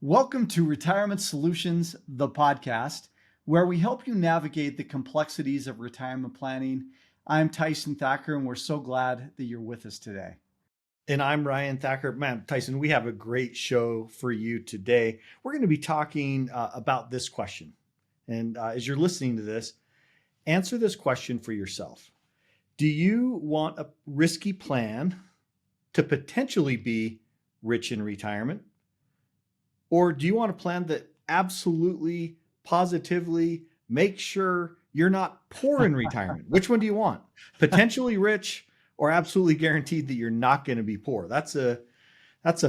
Welcome to Retirement Solutions, the podcast, where we help you navigate the complexities of retirement planning. I'm Tyson Thacker, and we're so glad that you're with us today. And I'm Ryan Thacker. Man, Tyson, we have a great show for you today. We're going to be talking about this question. And as you're listening to this, answer this question for yourself. Do you want a risky plan to potentially be rich in retirement? Or do you want a plan that absolutely, positively makes sure you're not poor in retirement? Which one do you want? Potentially rich or absolutely guaranteed that you're not going to be poor? That's a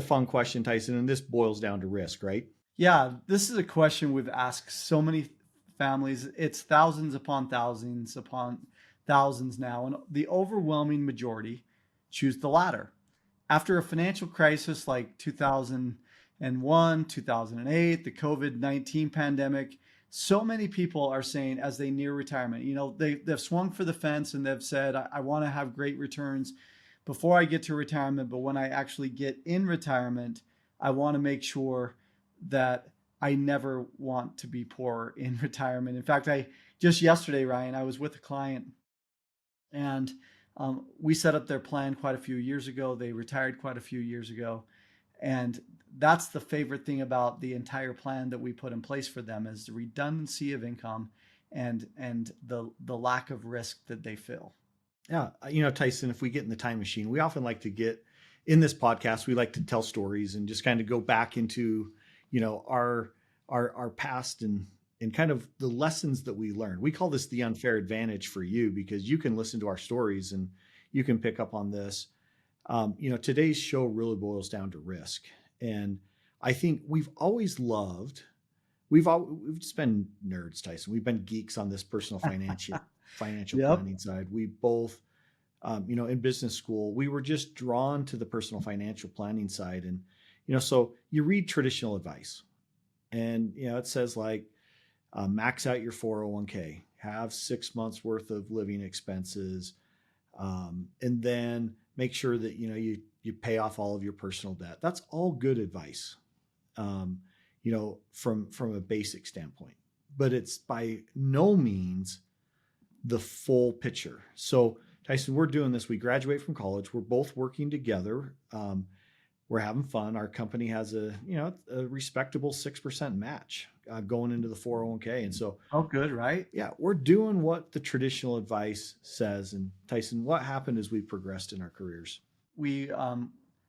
fun question, Tyson. And this boils down to risk, right? Yeah, this is a question we've asked so many families. It's thousands upon thousands now, and the overwhelming majority choose the latter. After a financial crisis like 2001, 2008, the COVID-19 pandemic, so many people are saying as they near retirement, they've swung for the fence and they've said, I want to have great returns before I get to retirement. But when I actually get in retirement, I want to make sure that I never want to be poor in retirement. In fact, just yesterday, Ryan, I was with a client and we set up their plan quite a few years ago. They retired quite a few years ago. And that's the favorite thing about the entire plan that we put in place for them is the redundancy of income and the lack of risk that they feel. Yeah. Tyson, if we get in the time machine, we often like to get in this podcast, we like to tell stories and just kind of go back into, our past and kind of the lessons that we learned. We call this the unfair advantage for you because you can listen to our stories and you can pick up on this. Today's show really boils down to risk. And I think we've just been nerds, Tyson. We've been geeks on this personal financial Yep. planning side. We both, in business school, we were just drawn to the personal financial planning side. And, so you read traditional advice and, it says like, max out your 401k, have 6 months worth of living expenses, and then make sure that you pay off all of your personal debt. That's all good advice, from a basic standpoint, but it's by no means the full picture. So Tyson, we're doing this. We graduate from college. We're both working together. We're having fun. Our company has a respectable 6% match going into the 401k. And so, Oh, good, right? yeah, we're doing what the traditional advice says. And Tyson, what happened as we progressed in our careers? We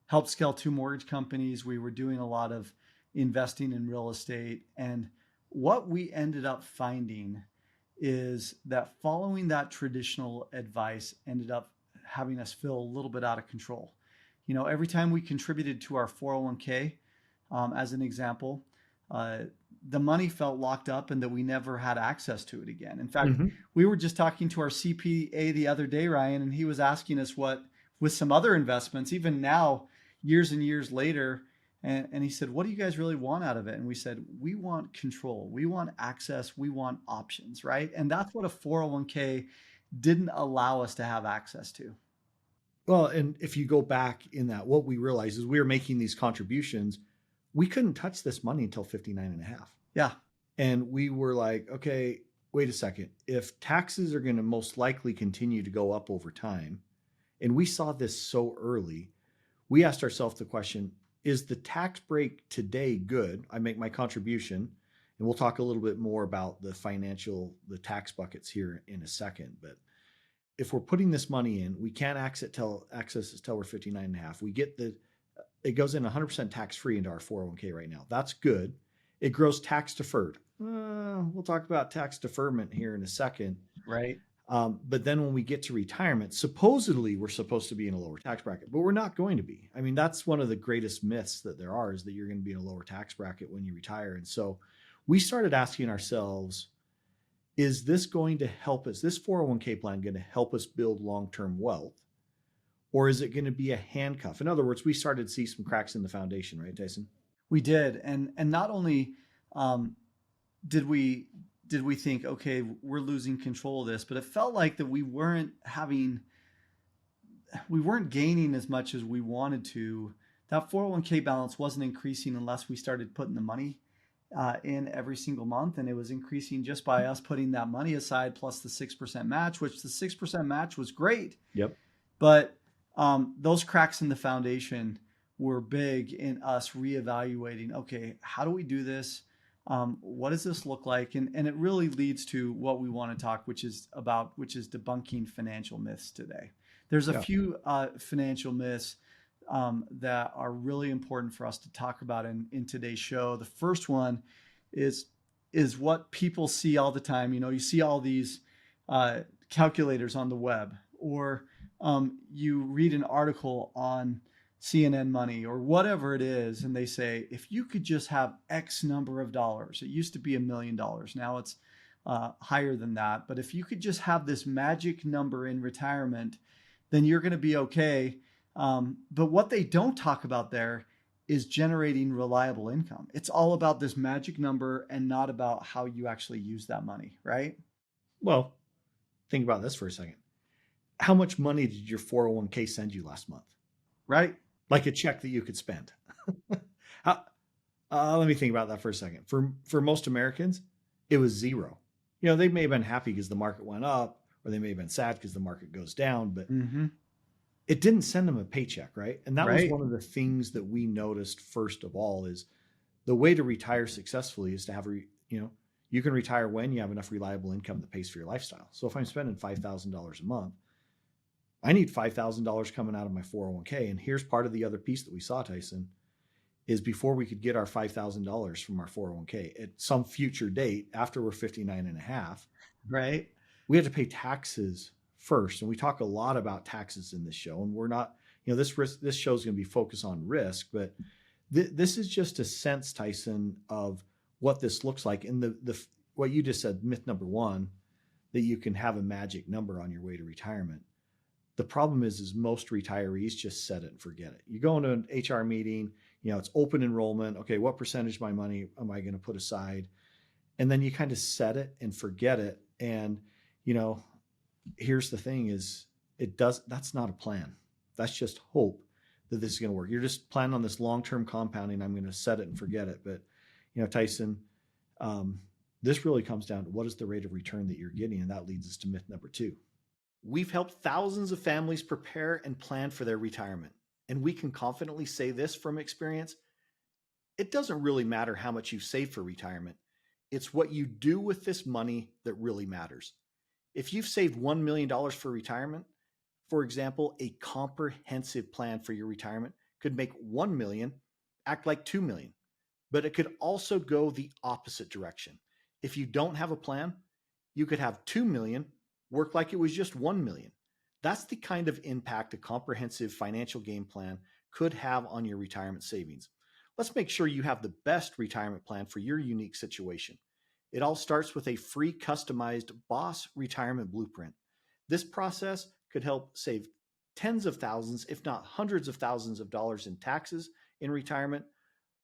helped scale 2 mortgage companies. We were doing a lot of investing in real estate. And what we ended up finding is that following that traditional advice ended up having us feel a little bit out of control. Every time we contributed to our 401k, as an example, the money felt locked up and that we never had access to it again. In fact, we were just talking to our CPA the other day, Ryan, and he was asking us what, with some other investments, even now, years and years later, and he said, what do you guys really want out of it? And we said, we want control, we want access, we want options, right? And that's what a 401k didn't allow us to have access to. Well, and if you go back in that, what we realized is we were making these contributions. We couldn't touch this money until 59 and a half. Yeah. And we were like, okay, wait a second. If taxes are going to most likely continue to go up over time, and we saw this so early, we asked ourselves the question, is the tax break today good? I make my contribution, and we'll talk a little bit more about the tax buckets here in a second. But if we're putting this money in, we can't access it till we're 59 and a half. It goes in 100% tax free into our 401k right now. That's good. It grows tax deferred. We'll talk about tax deferment here in a second. Right. But then when we get to retirement, supposedly we're supposed to be in a lower tax bracket, but we're not going to be. I mean, that's one of the greatest myths that there are, is that you're going to be in a lower tax bracket when you retire. And so we started asking ourselves, is this going to help us? This 401k plan going to help us build long-term wealth? Or is it going to be a handcuff? In other words, we started to see some cracks in the foundation, right, Tyson? We did. And not only did we think, okay, we're losing control of this, but it felt like that we weren't gaining as much as we wanted to, that 401k balance wasn't increasing unless we started putting the money in every single month. And it was increasing just by us putting that money aside plus the 6% match, which the 6% match was great. Yep. But those cracks in the foundation were big in us reevaluating, okay, how do we do this? What does this look like? And it really leads to what we want to talk, which is debunking financial myths today. There's a few financial myths that are really important for us to talk about in today's show. The first one is what people see all the time. You see all these calculators on the web, or you read an article on CNN Money or whatever it is, and they say, if you could just have X number of dollars, it used to be $1 million. Now it's higher than that. But if you could just have this magic number in retirement, then you're going to be okay. But what they don't talk about there is generating reliable income. It's all about this magic number and not about how you actually use that money, right? Well, think about this for a second. How much money did your 401k send you last month? Right. Like a check that you could spend. Let me think about that for a second. For most Americans, it was zero. They may have been happy because the market went up, or they may have been sad because the market goes down, but it didn't send them a paycheck, right? And that was one of the things that we noticed first of all is the way to retire successfully is to have, you can retire when you have enough reliable income that pays for your lifestyle. So if I'm spending $5,000 a month, I need $5,000 coming out of my 401k. And here's part of the other piece that we saw, Tyson, is before we could get our $5,000 from our 401k at some future date after we're 59 and a half, right? We had to pay taxes first. And we talk a lot about taxes in this show, and we're not, this show is going to be focused on risk, but this is just a sense, Tyson, of what this looks like. And what you just said, myth number one, that you can have a magic number on your way to retirement. The problem is most retirees just set it and forget it. You go into an HR meeting, it's open enrollment. Okay, what percentage of my money am I going to put aside? And then you kind of set it and forget it. And, here's the thing is that's not a plan. That's just hope that this is going to work. You're just planning on this long-term compounding. I'm going to set it and forget it. But, Tyson, this really comes down to what is the rate of return that you're getting? And that leads us to myth number two. We've helped thousands of families prepare and plan for their retirement. And we can confidently say this from experience. It doesn't really matter how much you've saved for retirement. It's what you do with this money that really matters. If you've saved $1 million for retirement, for example, a comprehensive plan for your retirement could make 1 million act like 2 million, but it could also go the opposite direction. If you don't have a plan, you could have 2 million work like it was just 1 million. That's the kind of impact a comprehensive financial game plan could have on your retirement savings. Let's make sure you have the best retirement plan for your unique situation. It all starts with a free customized B.O.S.S retirement blueprint. This process could help save tens of thousands, if not hundreds of thousands of dollars in taxes in retirement.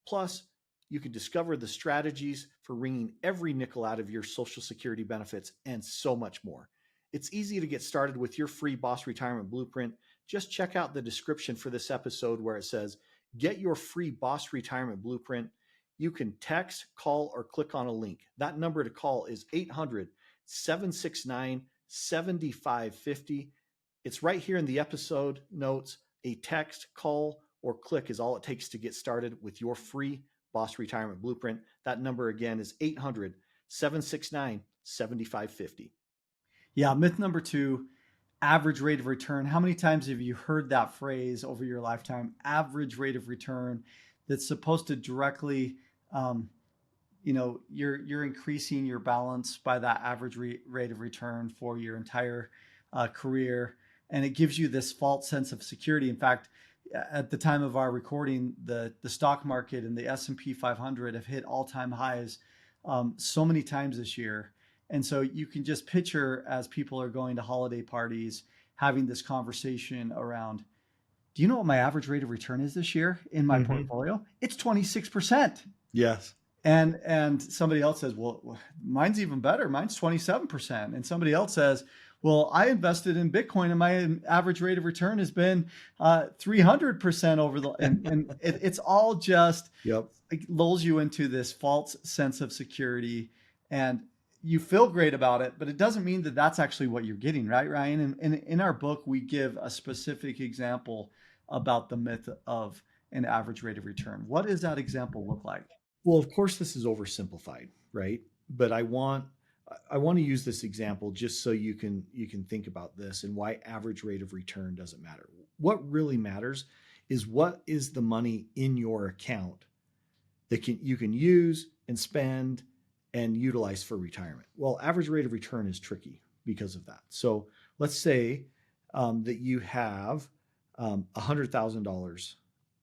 Plus, you can discover the strategies for wringing every nickel out of your Social Security benefits and so much more. It's easy to get started with your free B.O.S.S retirement blueprint. Just check out the description for this episode where it says, get your free B.O.S.S retirement blueprint. You can text, call, or click on a link. That number to call is 800-769-7550. It's right here in the episode notes. A text, call, or click is all it takes to get started with your free B.O.S.S retirement blueprint. That number again is 800-769-7550. Yeah, myth number two, average rate of return. How many times have you heard that phrase over your lifetime? Average rate of return, that's supposed to directly, you're increasing your balance by that average rate of return for your entire career, and it gives you this false sense of security. In fact, at the time of our recording, the stock market and the S&P 500 have hit all-time highs so many times this year. And so you can just picture, as people are going to holiday parties, having this conversation around, do you know what my average rate of return is this year in my portfolio? It's 26%. Yes. And somebody else says, well, mine's even better. Mine's 27%. And somebody else says, Well, I invested in Bitcoin and my average rate of return has been 300% over and it's all just Yep. it lulls you into this false sense of security and you feel great about it, but it doesn't mean that that's actually what you're getting, right, Ryan? And in our book, we give a specific example about the myth of an average rate of return. What does that example look like? Well, of course, this is oversimplified, right? But I want to use this example just so you can think about this and why average rate of return doesn't matter. What really matters is what is the money in your account that you can use and spend and utilize for retirement. Well, average rate of return is tricky because of that. So let's say that you have $100,000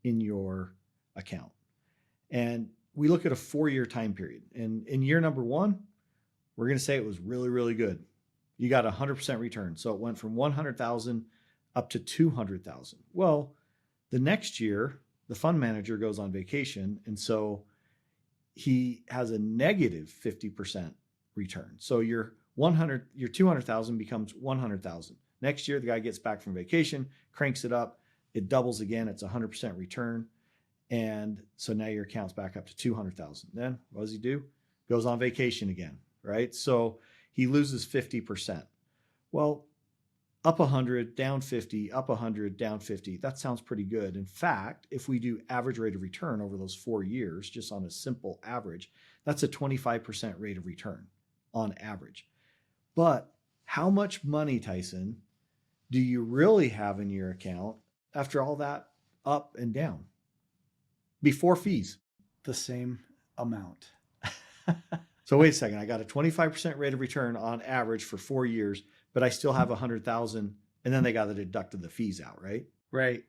in your account, and we look at a 4-year time period. And in year number one, we're going to say it was really, really good. You got 100% return. So it went from 100,000 up to 200,000. Well, the next year, the fund manager goes on vacation. And so he has a negative 50% return. So your 200,000 becomes 100,000. Next year, the guy gets back from vacation, cranks it up. It doubles again. It's 100% return. And so now your account's back up to 200,000. Then what does he do? Goes on vacation again, right? So he loses 50%. Well, up 100, down 50, up 100, down 50. That sounds pretty good. In fact, if we do average rate of return over those 4 years, just on a simple average, that's a 25% rate of return on average. But how much money, Tyson, do you really have in your account after all that up and down before fees? The same amount. So wait a second, I got a 25% rate of return on average for 4 years, but I still have 100,000, and then they got to deduct the fees out, right? Right.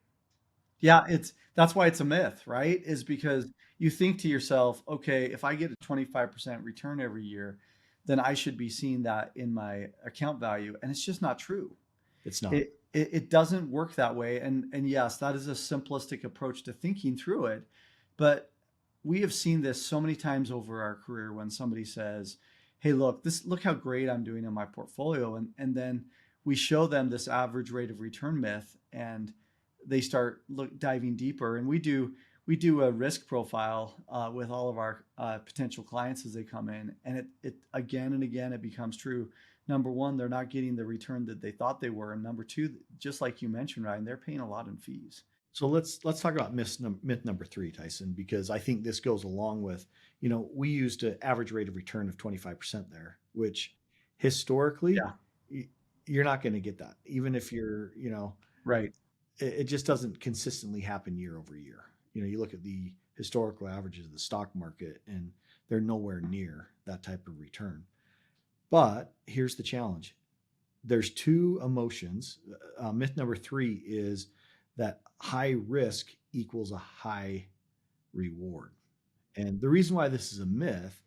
Yeah, that's why it's a myth, right? Is because you think to yourself, okay, if I get a 25% return every year, then I should be seeing that in my account value. And it's just not true. It's not. It doesn't work that way. And yes, that is a simplistic approach to thinking through it. But we have seen this so many times over our career when somebody says, hey, look how great I'm doing in my portfolio. And then we show them this average rate of return myth and they start diving deeper. And we do a risk profile with all of our potential clients as they come in. And it again and again, it becomes true. Number one, they're not getting the return that they thought they were. And number two, just like you mentioned, Ryan, they're paying a lot in fees. So let's talk about myth number 3, Tyson, because I think this goes along with, we used an average rate of return of 25% there, which historically, Yeah. you're not going to get that. Even if you're, Right. it just doesn't consistently happen year over year. You look at the historical averages of the stock market and they're nowhere near that type of return. But here's the challenge. There's 2 emotions. Myth number 3 is that high risk equals a high reward. And the reason why this is a myth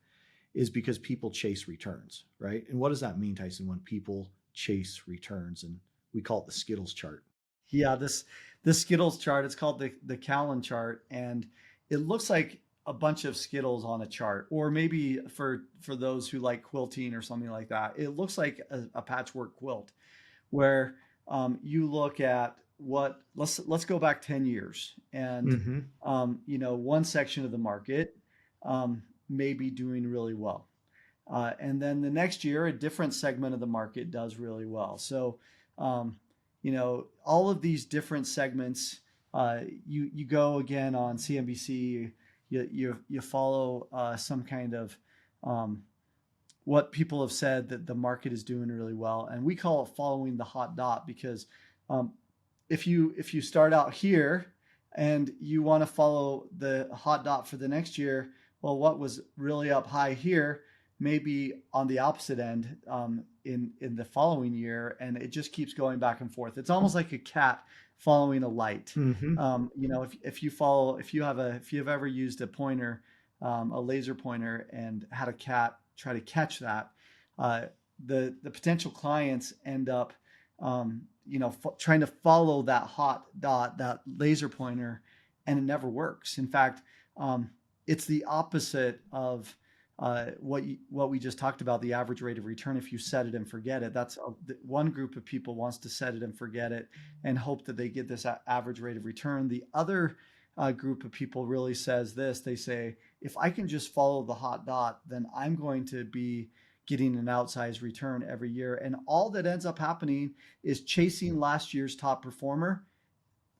is because people chase returns, right? And what does that mean, Tyson, when people chase returns? And we call it the Skittles chart. Yeah, this Skittles chart, it's called the Callan chart, and it looks like a bunch of Skittles on a chart, or maybe for those who like quilting or something like that, it looks like a patchwork quilt, where you look at let's go back 10 years, and one section of the market may be doing really well, and then the next year a different segment of the market does really well. So all of these different segments, you go again on CNBC, you follow some kind of what people have said that the market is doing really well, and we call it following the hot dot, because if you start out here and you want to follow the hot dot for the next year, well, what was really up high here may be on the opposite end in the following year, and it just keeps going back and forth. It's almost like a cat following a light. If you've ever used a pointer, a laser pointer, and had a cat try to catch that, the potential clients end up trying to follow that hot dot, that laser pointer, and it never works. In fact, it's the opposite of what we just talked about, the average rate of return, if you set it and forget it, that's one group of people wants to set it and forget it and hope that they get this average rate of return. The other group of people really says this. They say, if I can just follow the hot dot, then I'm going to be getting an outsized return every year. And all that ends up happening is chasing last year's top performer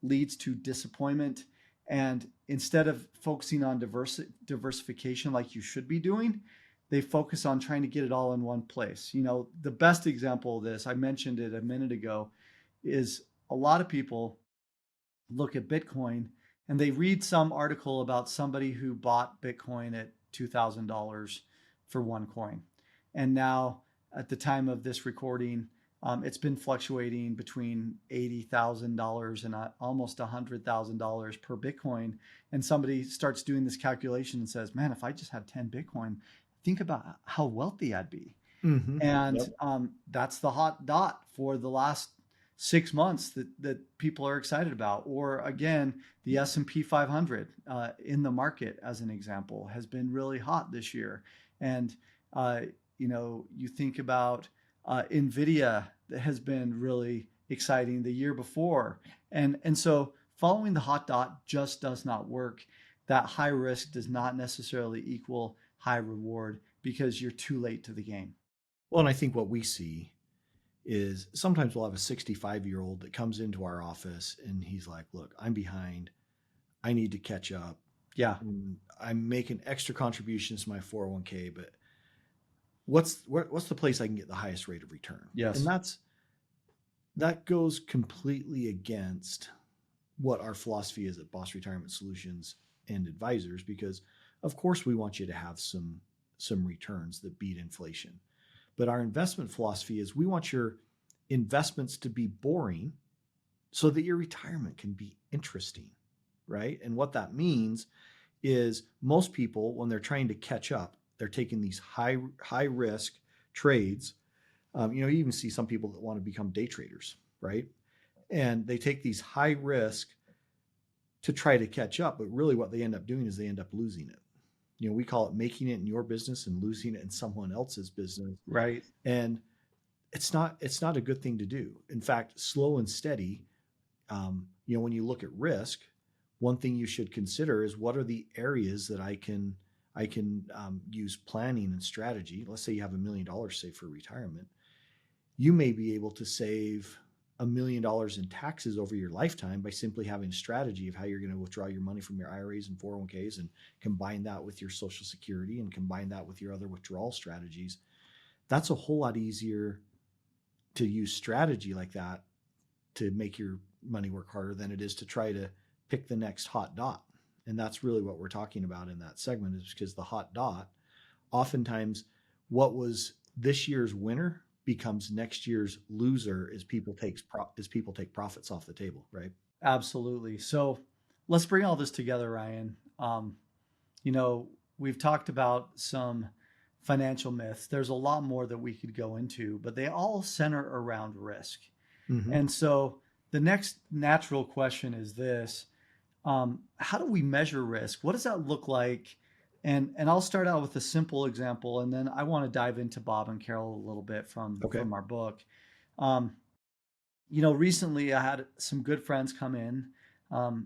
leads to disappointment. And instead of focusing on diversification like you should be doing, they focus on trying to get it all in one place. You know, the best example of this, I mentioned it a minute ago, is a lot of people look at Bitcoin and they read some article about somebody who bought Bitcoin at $2,000 for one coin. And now at the time of this recording, it's been fluctuating between $80,000 and almost $100,000 per Bitcoin. And somebody starts doing this calculation and says, man, if I just had 10 Bitcoin, think about how wealthy I'd be. Mm-hmm. And Yep. that's the hot dot for the last 6 months that people are excited about. Or again, the S&P 500 in the market, as an example, has been really hot this year. And, you think about NVIDIA, that has been really exciting the year before. And so following the hot dot just does not work. That high risk does not necessarily equal high reward because you're too late to the game. Well, and I think what we see is sometimes we'll have a 65-year-old that comes into our office and he's like, look, I'm behind. I need to catch up. Yeah. I'm making extra contributions to my 401k, but what's the place I can get the highest rate of return? Yes. And that goes completely against what our philosophy is at B.O.S. Retirement Solutions and Advisors, because of course we want you to have some returns that beat inflation. But our investment philosophy is we want your investments to be boring so that your retirement can be interesting, right? And what that means is most people, when they're trying to catch up, they're taking these high risk trades. You even see some people that want to become day traders, right? And they take these high risk to try to catch up, but really what they end up doing is they end up losing it. We call it making it in your business and losing it in someone else's business. Right. And it's not a good thing to do. In fact, slow and steady, when you look at risk, one thing you should consider is what are the areas that I can use planning and strategy. Let's say you have $1 million saved for retirement. You may be able to save $1 million in taxes over your lifetime by simply having a strategy of how you're going to withdraw your money from your IRAs and 401ks and combine that with your Social Security and combine that with your other withdrawal strategies. That's a whole lot easier to use strategy like that to make your money work harder than it is to try to pick the next hot dot. And that's really what we're talking about in that segment, is because the hot dot, oftentimes what was this year's winner becomes next year's loser as people take profits off the table, right? Absolutely. So let's bring all this together, Ryan. We've talked about some financial myths. There's a lot more that we could go into, but they all center around risk. Mm-hmm. And so the next natural question is this: how do we measure risk? What does that look like? And I'll start out with a simple example, and then I want to dive into Bob and Carol a little bit from our book. Recently I had some good friends come in.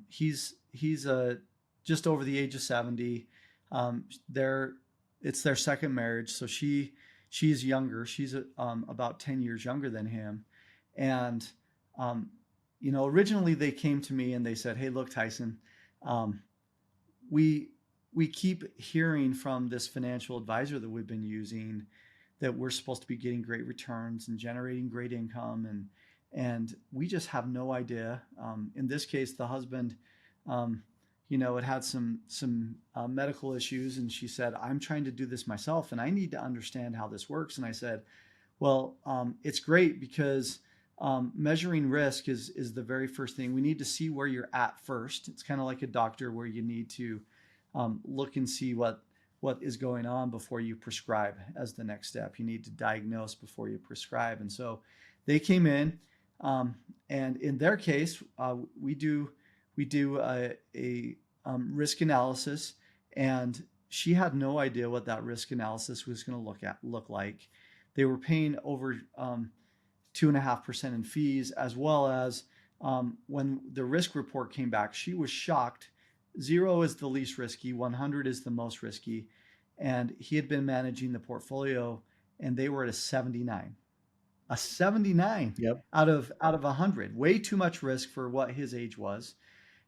He's just over the age of 70. It's their second marriage, so she's younger. She's about 10 years younger than him, and originally they came to me and they said, "Hey, look, Tyson, we keep hearing from this financial advisor that we've been using that we're supposed to be getting great returns and generating great income, and we just have no idea." In this case, the husband, it had some medical issues, and she said, "I'm trying to do this myself, and I need to understand how this works." And I said, "Well, it's great because measuring risk is the very first thing. We need to see where you're at first. It's kind of like a doctor where you need to look and see what is going on before you prescribe as the next step. You need to diagnose before you prescribe." And so they came in, and in their case, we do a risk analysis, and she had no idea what that risk analysis was going to look like. They were paying over 2.5% in fees, as well as when the risk report came back, she was shocked. 0 is the least risky, 100 is the most risky. And he had been managing the portfolio and they were at a 79. A 79 Yep. out of 100. Way too much risk for what his age was.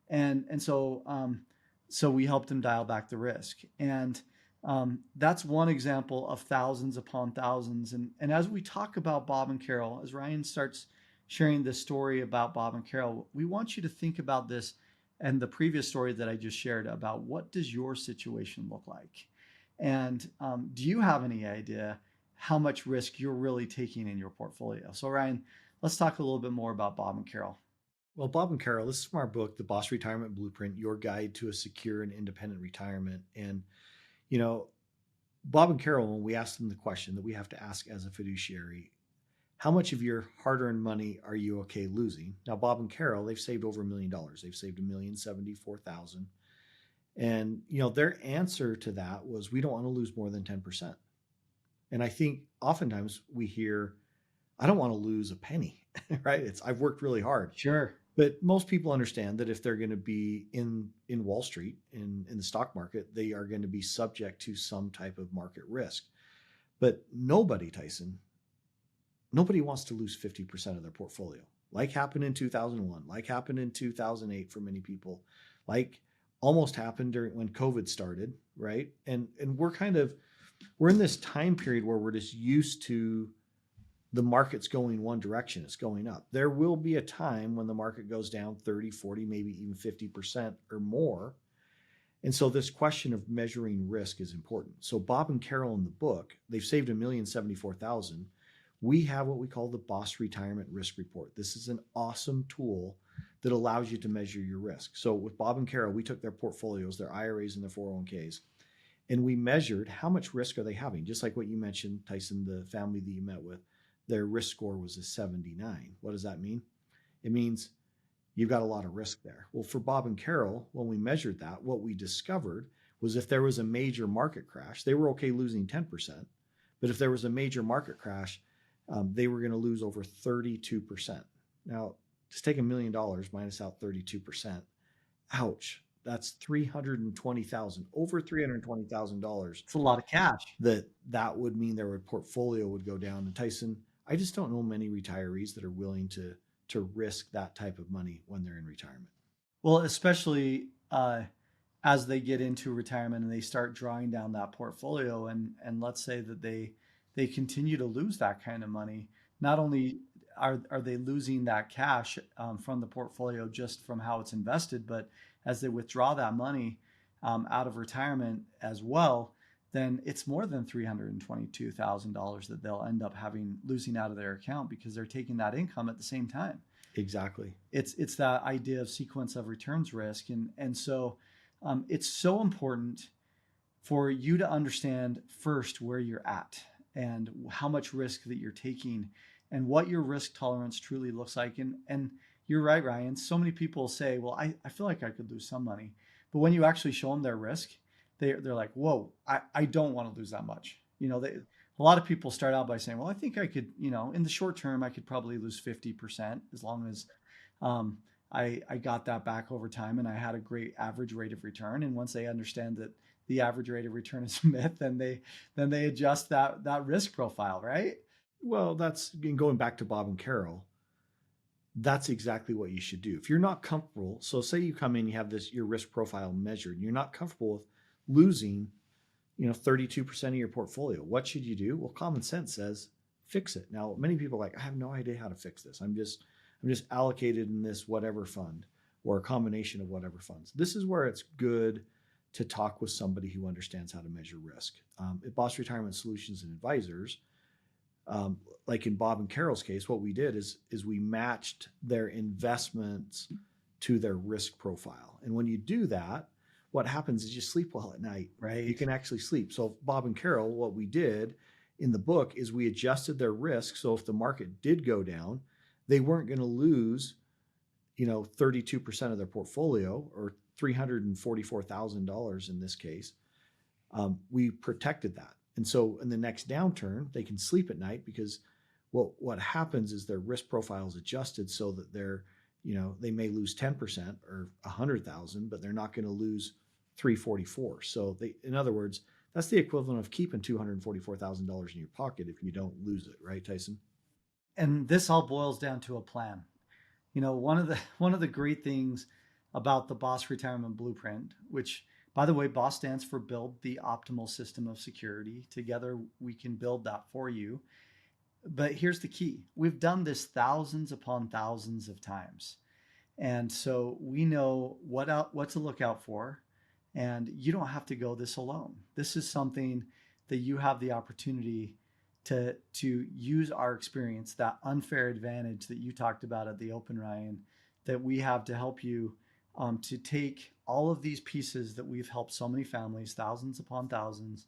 And so we helped him dial back the risk. And that's one example of thousands upon thousands. And as we talk about Bob and Carol, as Ryan starts sharing this story about Bob and Carol, we want you to think about this and the previous story that I just shared about what does your situation look like? And do you have any idea how much risk you're really taking in your portfolio? So Ryan, let's talk a little bit more about Bob and Carol. Well, Bob and Carol, this is from our book, The B.O.S.S Retirement Blueprint, Your Guide to a Secure and Independent Retirement. And, you know, Bob and Carol, when we asked them the question that we have to ask as a fiduciary, how much of your hard-earned money are you okay losing? Now, Bob and Carol, they've saved over $1 million. They've saved $1,074,000. And, you know, their answer to that was, we don't want to lose more than 10%. And I think oftentimes we hear, I don't want to lose a penny, right? I've worked really hard. Sure. But most people understand that if they're going to be in Wall Street, in the stock market, they are going to be subject to some type of market risk. But nobody, Tyson, nobody wants to lose 50% of their portfolio, like happened in 2001, like happened in 2008 for many people, like almost happened when COVID started, right? And we're in this time period where we're just used to the market's going one direction, it's going up. There will be a time when the market goes down 30, 40, maybe even 50% or more. And so this question of measuring risk is important. So Bob and Carol in the book, they've saved $1,074,000. We have what we call the B.O.S.S Retirement Risk Report. This is an awesome tool that allows you to measure your risk. So with Bob and Carol, we took their portfolios, their IRAs and their 401ks, and we measured how much risk are they having. Just like what you mentioned, Tyson, the family that you met with, their risk score was a 79. What does that mean? It means you've got a lot of risk there. Well, for Bob and Carol, when we measured that, what we discovered was if there was a major market crash, they were okay losing 10%. But if there was a major market crash, they were going to lose over 32%. Now, just take $1 million minus out 32%. Ouch. That's $320,000, over $320,000. It's a lot of cash. That would mean their portfolio would go down. And Tyson, I just don't know many retirees that are willing to risk that type of money when they're in retirement. Well, especially as they get into retirement and they start drawing down that portfolio, and let's say that they continue to lose that kind of money. Not only are they losing that cash from the portfolio just from how it's invested, but as they withdraw that money out of retirement as well, then it's more than $322,000 that they'll end up losing out of their account because they're taking that income at the same time. Exactly. It's that idea of sequence of returns risk. And so it's so important for you to understand first where you're at and how much risk that you're taking and what your risk tolerance truly looks like. And you're right, Ryan. So many people say, well, I feel like I could lose some money. But when you actually show them their risk, they're like, whoa, I don't want to lose that much. You know, a lot of people start out by saying, well, I think I could, in the short term, I could probably lose 50% as long as I got that back over time and I had a great average rate of return. And once they understand that the average rate of return is a myth, then they adjust that risk profile, right? Well, that's going back to Bob and Carol. That's exactly what you should do. If you're not comfortable, so say you come in, you have your risk profile measured, and you're not comfortable with losing, 32% of your portfolio. What should you do? Well, common sense says fix it. Now, many people are like, I have no idea how to fix this. I'm just allocated in this whatever fund or a combination of whatever funds. This is where it's good to talk with somebody who understands how to measure risk. At B.O.S.S Retirement Solutions and Advisors, like in Bob and Carol's case, what we did is we matched their investments to their risk profile. And when you do that, what happens is you sleep well at night, right? You can actually sleep. So Bob and Carol, what we did in the book is we adjusted their risk. So if the market did go down, they weren't going to lose, 32% of their portfolio or $344,000 in this case. we protected that. And so in the next downturn, they can sleep at night because what happens is their risk profile is adjusted so that they may lose 10% or 100,000, but they're not going to lose 344. So in other words, that's the equivalent of keeping $244,000 in your pocket if you don't lose it, right, Tyson? And this all boils down to a plan. One of the great things about the B.O.S. Retirement Blueprint, which, by the way, B.O.S. stands for Build the Optimal System of Security. Together, we can build that for you. But here's the key. We've done this thousands upon thousands of times. And so we know what to look out for. And you don't have to go this alone. This is something that you have the opportunity to use our experience, that unfair advantage that you talked about at the open, Ryan, that we have to help you to take all of these pieces that we've helped so many families, thousands upon thousands,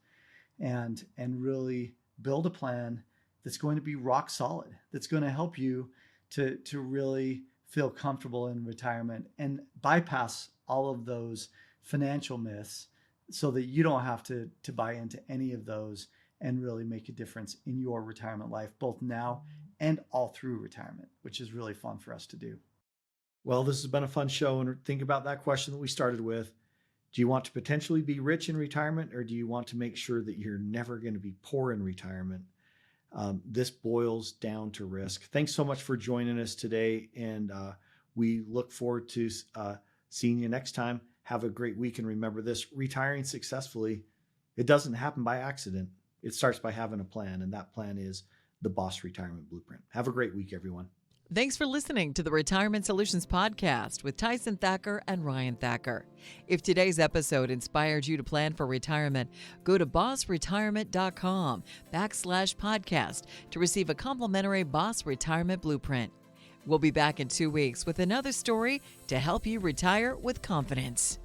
and really build a plan that's going to be rock solid, that's going to help you to really feel comfortable in retirement and bypass all of those financial myths so that you don't have to buy into any of those and really make a difference in your retirement life, both now and all through retirement, which is really fun for us to do. Well, this has been a fun show. And think about that question that we started with. Do you want to potentially be rich in retirement, or do you want to make sure that you're never going to be poor in retirement? This boils down to risk. Thanks so much for joining us today. And we look forward to seeing you next time. Have a great week. And remember this, retiring successfully, it doesn't happen by accident. It starts by having a plan. And that plan is the B.O.S. Retirement Blueprint. Have a great week, everyone. Thanks for listening to the Retirement Solutions Podcast with Tyson Thacker and Ryan Thacker. If today's episode inspired you to plan for retirement, go to bossretirement.com/podcast to receive a complimentary B.O.S. Retirement Blueprint. We'll be back in 2 weeks with another story to help you retire with confidence.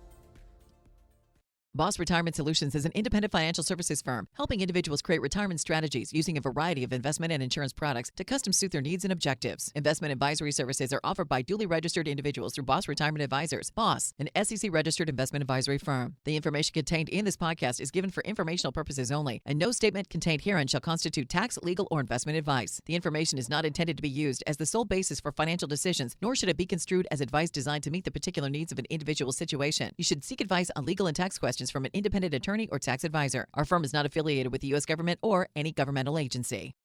B.O.S. Retirement Solutions is an independent financial services firm helping individuals create retirement strategies using a variety of investment and insurance products to custom suit their needs and objectives. Investment advisory services are offered by duly registered individuals through B.O.S. Retirement Advisors, B.O.S., an SEC-registered investment advisory firm. The information contained in this podcast is given for informational purposes only, and no statement contained herein shall constitute tax, legal, or investment advice. The information is not intended to be used as the sole basis for financial decisions, nor should it be construed as advice designed to meet the particular needs of an individual situation. You should seek advice on legal and tax questions from an independent attorney or tax advisor. Our firm is not affiliated with the U.S. government or any governmental agency.